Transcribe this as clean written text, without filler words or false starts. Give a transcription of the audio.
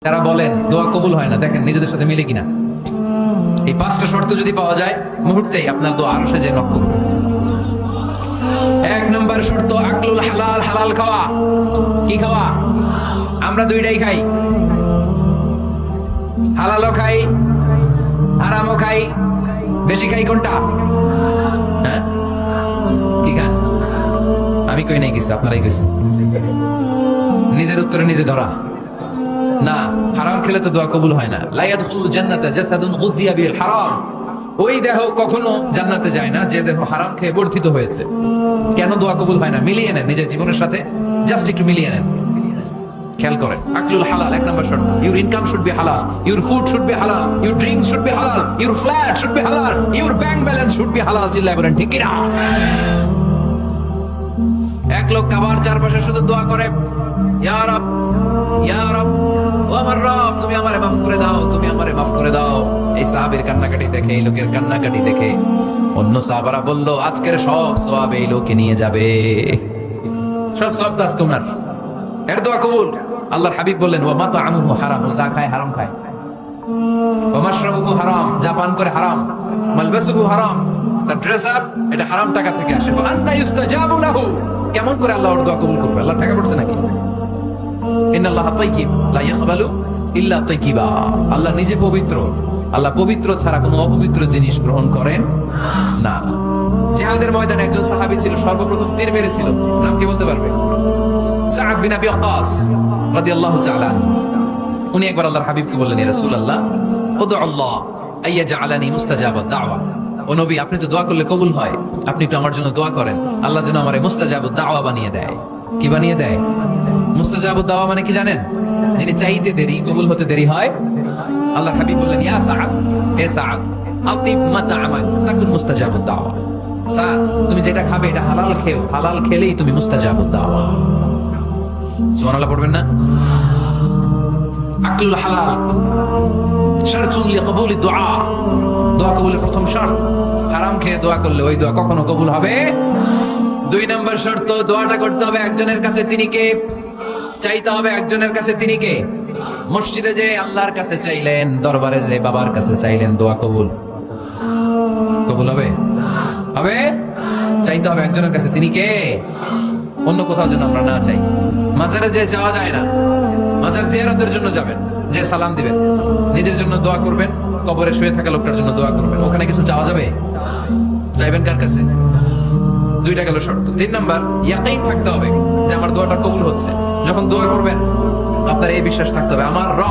তারা বলেন দোয়া কবুল হয় না, দেখেন নিজেদের সাথে মিলে কিনা। এই পাঁচটা শর্ত যদি পাওয়া যায় মুহূর্তেই আপনার দোয়া আরশে যে নক করবে। এক নম্বর শর্ত আকলুল হালাল, হালাল খাওয়া। কি খাওয়া? আমরা দুইটাই খাই, হালালও খাই হারামও খাই। বেশি খাই কোনটা? হ্যাঁ কি খান? আমি কই নাই কিছু, আপনারাই কইছেন। নিজের উত্তরে নিজে ধরা না। হারাম খেলে তো দোয়া কবুল হয় না। লা ইয়াদখুলুল জান্নাতা জাসাদুন গুযিয়া বিল হারাম। ওই দেহ কখনো জান্নাতে যায় না যে দেহ হারাম খেয়ে বর্ধিত হয়েছে। কেন দোয়া কবুল হয় না? মিলিয়ে নেন নিজের জীবনের সাথে, জাস্ট একটু মিলিয়ে নেন, খেয়াল করেন। আকলুল হালাল এক নম্বর শর্ত। ইউর ইনকাম শুড বি হালাল, ইউর ফুড শুড বি হালাল, ইউর ড্রিঙ্ক শুড বি হালাল, ইউর ফ্ল্যাট শুড বি হালাল, your bank balance should be হালাল। চিল্লায় বলেন ঠিক কিনা? এক লোক কাবার চারপাশে শুধু দোয়া করে, ইয়া রব ইয়া রব, ও আমার রব তুমি আমারে মাফ করে দাও, তুমি আমারে মাফ করে দাও। এই সাহাবীর কান্নাকাটি দেখে, এই লোকের কান্নাকাটি দেখে অন্য সাহাবারা বলল আজকের সব সওয়াব এই লোকে নিয়ে যাবে, সব সওয়াব তো আজকে ওনার। এর দোয়া কবুল। আল্লাহর হাবিব বললেন ওয়া মাতআমুহু হারাম, ও যা খায় হারাম খায়। ওয়া মাশরাবুহু হারাম, যা পান করে হারাম। মালবাসুহু হারাম, তার ড্রেস আপ এটা হারাম টাকা থেকে আসে। ফাআন্না ইউস্তাজাবু লাহু, কেমন করে আল্লাহ ওর দোয়া কবুল করবে? আল্লাহ টাকা পড়ছে নাকি? ইন্নাল্লাহা তাইয়্যিব লা ইয়াকবালু ইল্লা তাইয়্যিবা। আল্লাহ নিজে পবিত্র, আল্লাহ পবিত্র ছাড়া কোনো অপবিত্র জিনিস গ্রহণ করেন না। জিহাদের ময়দানে একজন সাহাবী ছিল, সর্বপ্রথম তীর মেরেছিল। নাম কি বলতে পারবে? সাআদ বিন আবি ওয়াক্কাস রাদিয়াল্লাহু তাআলা। উনি একবার আল্লাহর হাবিবকে বললেন, ইয়া রাসূলুল্লাহ উদউ আল্লাহ আইয়াজআলানি মুস্তাজাবাদ দাওয়া। ও নবী, আপনি তো দোয়া করলে কবুল হয়, আপনি একটু আমার জন্য দোয়া করেন, আল্লাহ যেন আমারে মুস্তাজাবুদ দাওয়া বানিয়ে দেয়। কি বানিয়ে দেয়? মুস্তাজাবুদ দাওয়া মানে কি জানেন? যিনি চাইতে দেরি কবুল হতে দেরি হয়। আল্লাহর হাবিব বললেন, ইয়া সাআদ, হে সাআদ, আতিব মাতআমাক তাকুন মুস্তাজাবুদ দাওয়া। সাআদ, তুমি যেটা খাবে এটা হালাল খেও, হালাল খেলেই তুমি মুস্তাজাবুদ দাওয়া। সুবহানাল্লাহ পড়বেন না? আকলুল হালাল শারতুন লিকবুলি দুআ, দোয়া কবুলের প্রথম শর্ত। হারাম খেয়ে দোয়া করলে ওই দোয়া কখনো কবুল হবে। দুই নম্বর শর্ত, দোয়াটা করতে হবে একজনের কাছে, তিনি কে? চাইতে হবে একজনের কাছে, তিনি কে? মসজিদে যে আল্লাহর কাছে চাইলেন, দরবারে যে বাবার কাছে চাইলেন, দোয়া কবুল কবুল হবে? হবে। চাইতে হবে একজনের কাছে, তিনি কে? অন্য কোথাও যেন আমরা না চাই। মাজারে যে যাওয়া যায় না, মাজার জিয়ারতের জন্য যাবেন, যে সালাম দিবেন, নিজের জন্য দোয়া করবেন, কবরে শুয়ে থাকা লোকটার জন্য দোয়া করবেন। ওখানে কিছু চাওয়া যাবে? চাইবেন কার কাছে? দুইটা গেল শর্ত। তিন নাম্বার, ইয়াকিন থাকতে হবে যে আমার দোয়াটা কবুল হচ্ছে। যখন দোয়া করবেন আপনার এই বিশ্বাস থাকতে হবে, আমার রব